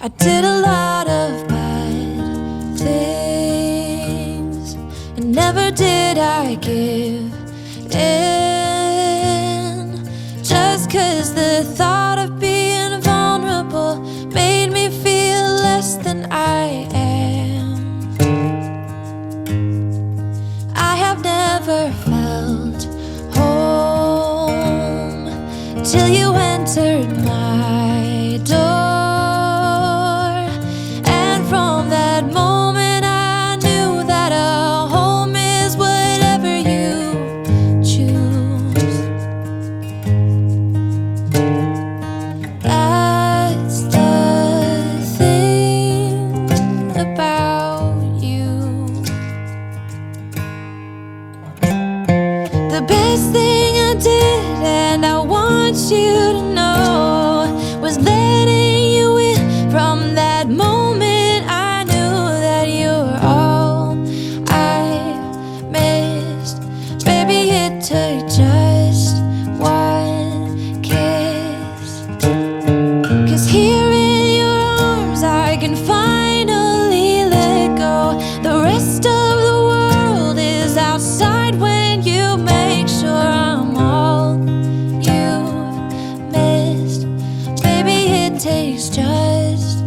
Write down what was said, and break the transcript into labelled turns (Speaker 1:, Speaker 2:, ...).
Speaker 1: I did a lot of bad things, and never did I give in. Just 'cause the thought of being vulnerable made me feel less than I am. I have never felt home till you entered my door. And from that moment I knew that a home is whatever you choose. That's the thing about you. The best thing I did, and I want you to know, was letting you in. From that moment I knew that you were all I missed. Baby, it took just one kiss. 'Cause here in your arms I can finally let go. The rest of the world is outside when you make sure I'm all you've missed. Baby, it takes just